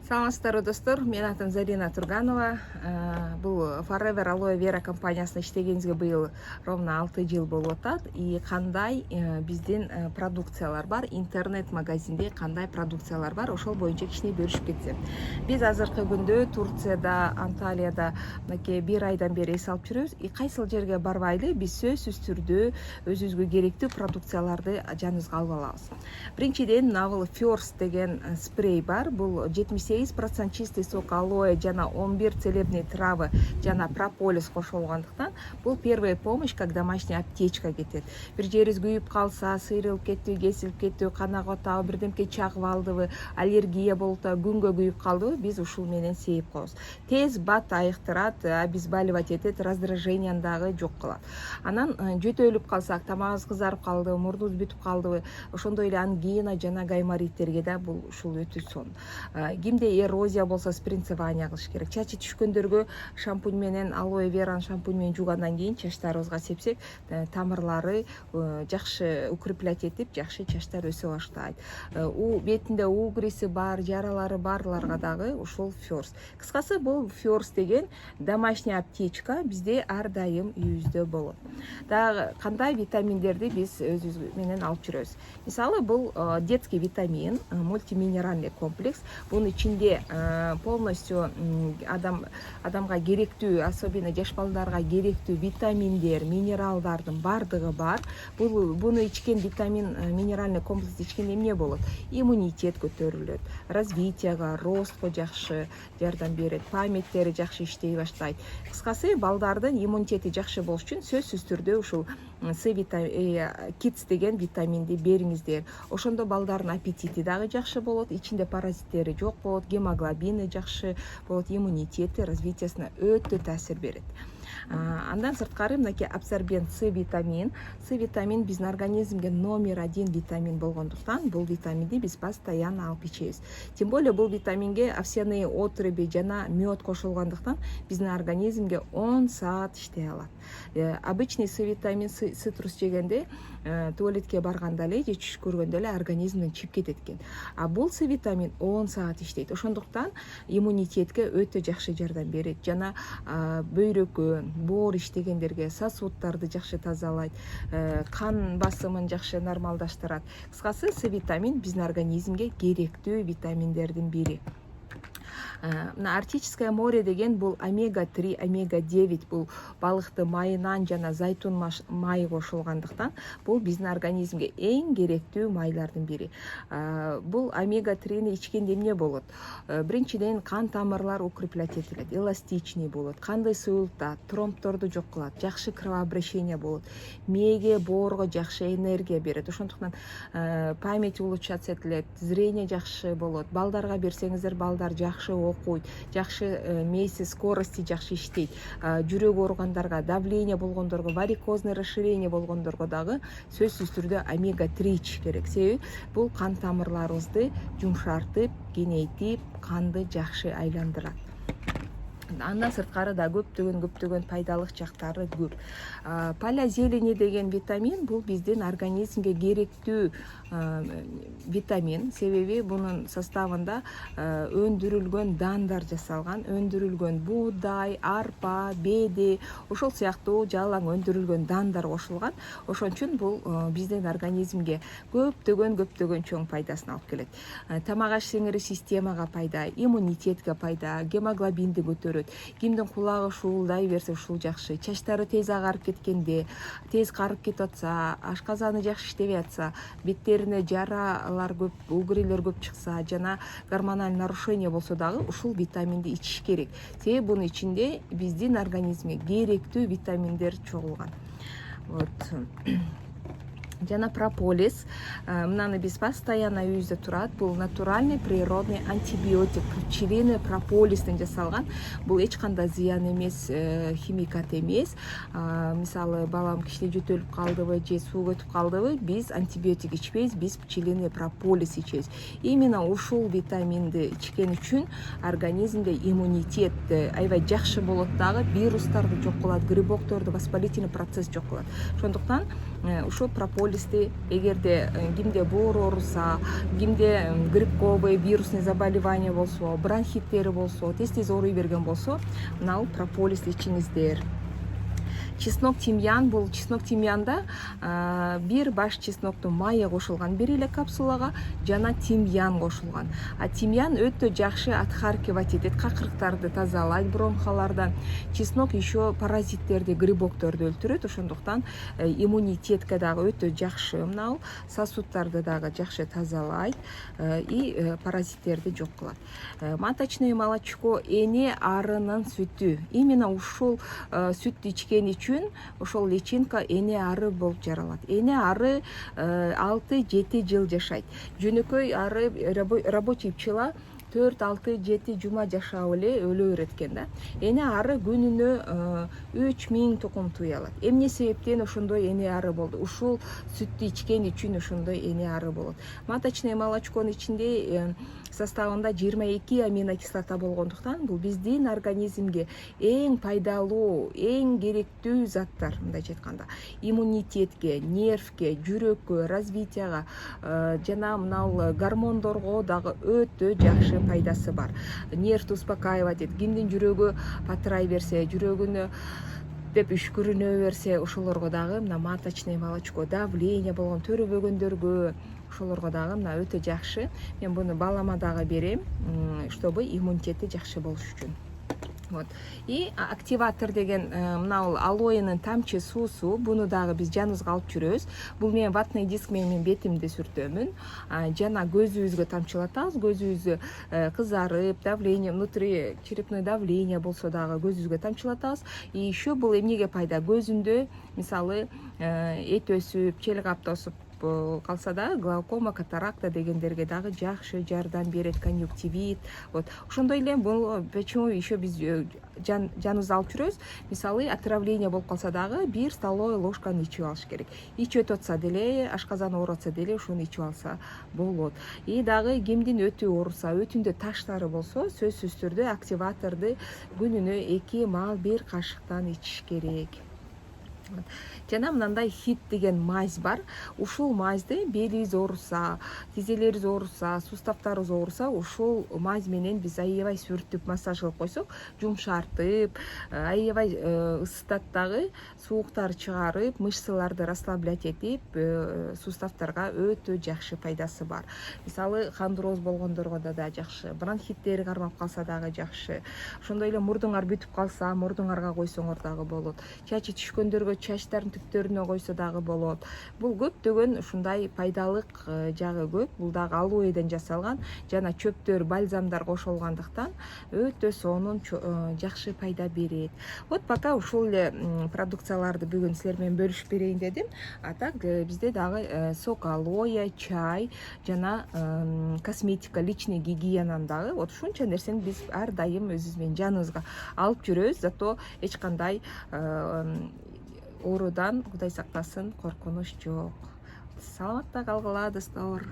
Саламатсыздарбы достор, мен атым Зарина Турганова. Бул Forever Aloe Vera компаниясында иштегенибизге быйыл ровно 6 жыл болуп атат. И кандай биздин продукциялар бар, интернет-магазинде кандай продукциялар бар, ошол боюнча кичине бөлүшүп кетсем. Биз азыркы күндө Турцияда, Анталияда мынакей 1 айдан бери эс алып жүрөбүз. И кайсыл жерге барбайлы биз сөзсүз түрдө өзүбүзгө керектүү продукцияларды жаныбызга алып алабыз. Биринчиден Navel First деген спрей бар. Бул 78% чистый сок алоэ жана 11 целебный травы жана прополис кошулгандыктан бул первая помощь, как домашняя аптечка кетет. Бир жериңиз күйүп калса, сыйрылып кеттиби, кесилип кеттиби, канага атабы, бирдемке чагып алдыбы, аллергия болуп атабы, күнгө күйүп калдыбы, биз ушул менен сээп коебуз. Тез бат айыктырат, обезболивать этет, раздраженияны дагы жок кылат. Анан жөтөлүп калсак, тамагыбыз кызарып калдыбы, мурдубуз бүтүп калдыбы, ошондой эле ангина жана гаймориттерге да бул ушул өтө сонун. Кимде эрозия болсо спринцевание кылыш керек. Чачы түшкөндөргө шампунь менен, алоэ вераны шампунь менен жуугандан кийин чачтарыбызга сепсек, тамырлары жакшы укреплять этип, жакшы чачтар өсө баштайт. Бетинде угриси бар, жаралары барларга дагы ушул First. Кыскасы бул First деген домашняя аптечка бизде ар дайым үйүбүздө болот. Дагы кандай витаминдерди биз өзүбүз менен алып жүрөбүз. Мисалы, бул детский витамин, мультиминеральный комплекс. Bunun içinde полностью адамга керектүү, особенно жаш балдарга керектүү витаминдер, минералдардын бардыгы бар. Буну ичкен витамин, минеральный комплекс ичкенде эмне болот? Иммунитет көтөрүлөт, развитияга, ростко жакшы жардам берет, памяттери жакшы иштей баштайт. Кыскасы, балдардын иммунитети жакшы болуш үчүн сөзсүз түрдө ушул Kids деген витаминди бериңиздер. Ошондо балдардын аппетити дагы жакшы болот, ичинде паразиттери жок болот, гемоглобини жакшы болот, иммунитети, развитиясына өтө таасир берет. Андан сырткары мынакей абсорбент С витамин. С витамин биздин организмге номер 1 витамин болгондуктан бул витаминди биз постоянно алып ичебиз. Тем более бул витаминге овсяные отруби жана мед кошулгандыктан биздин организмге 10 саат иштей алат. Обычный С витамин цитрус жегенде туалетке барганда эле же түш көргөндө эле организмден чип кетет экен. А бул С витамин 10 саат иштейт. Ошондуктан иммунитетке өтө жакшы жардам берет жана бөйрөккө, боор иштегендерге, сосуддарды жакшы тазалайт, кан басымын жакшы нормалдаштырат. Кыскасы, С витамин биздин организмге керектүү витаминдердин бири. Мына Арктическое море деген бул омега-3, омега-9 бул балыктын майынан жана зайтун майы кошулгандыктан бул биздин организмге эң керектүү майлардын бири. Бул омега-3-ни ичкенде эмне болот? Биринчиден кан тамырлар укреплять этилет, эластичный болот, канды суюлтат, тромбторду жок кылат, жакшы кровообращение болот, мээге, боорго жакшы энергия берет. Ошондуктан память улучшаться этилет, зрение жакшы болот. Балдарга берсеңиздер, балдар жакшы окуйт, жакшы мээси скорости жакшы иштейт. Жүрөк ооругандарга, давление болгондорго, варикозный расширение болгондорго дагы сөзсүз түрдө омега-3 ичиш керек. Себеби бул кан тамырларыбызды жумшартып, кеңейтип, канды жакшы айландырат. Андан сырткары да көптөгөн пайдалык жактары көп. Палеозелени деген витамин бул биздин организмге керектүү витамин. Себеби бунун составында өндүрүлгөн дандар жасалган, өндүрүлгөн буудай, арпа, беди, ошол сыяктуу жалаң өндүрүлгөн дандар кошулган. Ошон үчүн бул биздин организмге көптөгөн чоң пайдасын алып келет. Тамак аш сиңирүү системага пайда, иммунитетке пайда, гемоглобинди көтөрөт. Кимдин кулагы шуулдай берсе ушул жакшы. Чачтары тез агарып кеткенде, тез карып кетип атса, ашказаны жакшы иштебей атса, беттерине жаралар көп, угрилер көп чыкса, жана гормональ нарушение болсо дагы ушул витаминди ичиш керек. Себеби бунун ичинде биздин организмге керектүү витаминдер чогулган. Жана прополис, мынаны биз постоянно үйүбүздө турат. Бул натуральный природный антибиотик, пчелиный прополистен жасалган. Бул эч кандай зыян эмес, химикат эмес. Мисалы, балам кичине жөтөлүп калдыбы же суу өтүп калдыбы, биз антибиотик ичпейбиз, биз пчелиный прополис ичебиз. Именно ушул витаминди ичкен үчүн организмде иммунитет аябай жакшы болот дагы, вирустарды жок кылат, грибокторду, воспалительный процесс жок кылат. Ошондуктан ушул прополисти эгерде кимде боор ооруса, кимде грибковый вирусный заболевание болсо, бронхиттери болсо, тез ооруй берген болсо, мына прополис ичиңиздер. Чеснок тимьян, бул чеснок тимьянда бир баш чесноктун майы кошулган бир эле капсулага, жана тимьян кошулган. Тимьян өтө жакшы отхаркивать этет, какырыктарды тазалайт бронхалардан. Чеснок еще паразиттерди, грибокторду өлтүрөт, ошондуктан иммунитетке дагы өтө жакшы. Мына сосудтарды дагы жакшы тазалайт и паразиттерди жок кылат. Маточное молочко эне арынын сүтү. Именно ушул сүттү ичкен үчүн ошол личинка эне ары болуп жаралат. Эне ары 6-7 жыл жашайт. Жөнөкөй ары рабочий пчела 4-6-7 жума жашап эле өлө берет экен да. Эне ары күнүнө 3000 тукум туй алат. Эмне себептен ошондой эне ары болду? Ушул сүттү ичкен үчүн ошондой эне ары болот. Маточное молочконун ичинде составында 22 аминокислота болгондуктан бул биздин организмге эң пайдалуу, эң керектүү заттар, мындайча айтканда. Иммунитетке, нервке, жүрөккө, развитияга жана мына гормондорго дагы өтө жакшы пайдасы бар. Нервди успокаивать этет. Кимдин жүрөгү патырай берсе, жүрөгүнө деп үшкүрүнө берсе, ошолорго дагы мына маточное молочко, давление болгон төрөбөгөндөргө, ошолорго дагы мына өтө жакшы. Мен буну балама дагы берем, чтобы иммунитети жакшы болуш үчүн. Вот. И активатор деген мына алоэнин тамчы суусу, буну дагы биз жаныбызга алып жүрөбүз. Бул мен ватный диск менен бетимди сүртөмүн. Жана көзүбүзгө тамчылатабыз. Көзүбүз кызарып, давление, внутри черепное давление болсо дагы көзүбүзгө тамчылатабыз. И еще бул эмнеге пайда? Көзүндө мисалы эт өсүп, челик аптосуп калса да, глаукома, катаракта дегендерге дагы жакшы жардам берет, конъюнктивит. Вот. Ошондой эле бул почему еще биз жаныбызды алып жүрөбүз. Мисалы отравление болуп калса дагы 1 столовая ложканы ичип алыш керек. Ич өтүп атса деле, ашказан ооруп атса деле ошону ичип алса болот. И дагы кимдин өтү ооруса, өтүндө таштары болсо, сөзсүз түрдө активаторду күнүнө 2 мал 1 кашыктан ичиш керек. Жана мындай хит деген мазь бар. Ушул мазьды белибиз ооруса, тизелерибиз ооруса, суставтарыбыз ооруса, ушул мазь менен биз аябай сүртүп массаж кылып койсок, жумшартып, аябай ысытат дагы, сууктар чыгарып, мышцаларды расслаблять этип, суставтарга өтө жакшы пайдасы бар. Мисалы, хондроз болгондорго да жакшы, бронхиттери кармап калса дагы жакшы. Ошондой эле мурдуңар бүтүп калса, мурдуңарга койсоңор дагы болот. Чачы түшкөндөргө чачтардын түптөрүнө койсо дагы болот. Бул көптөгөн ушундай пайдалык жагы көп. Бул дагы алоэден жасалган, жана чөптөр, бальзамдар кошулгандыктан өтө сонун жакшы пайда берет. Вот пока ушул эле продукцияларды бүгүн силер менен бөлүшүп берейин дедим. А так бизде дагы сок алоэ, чай жана косметика, личный гигиенаны дагы вот ушунча нерсени биз ар дайым өзүбүз менен жаныбызга алып жүрөбүз. Зато эч кандай оорудан Кудай сактасын, коркунуч жок. Саламатта калгыла достор.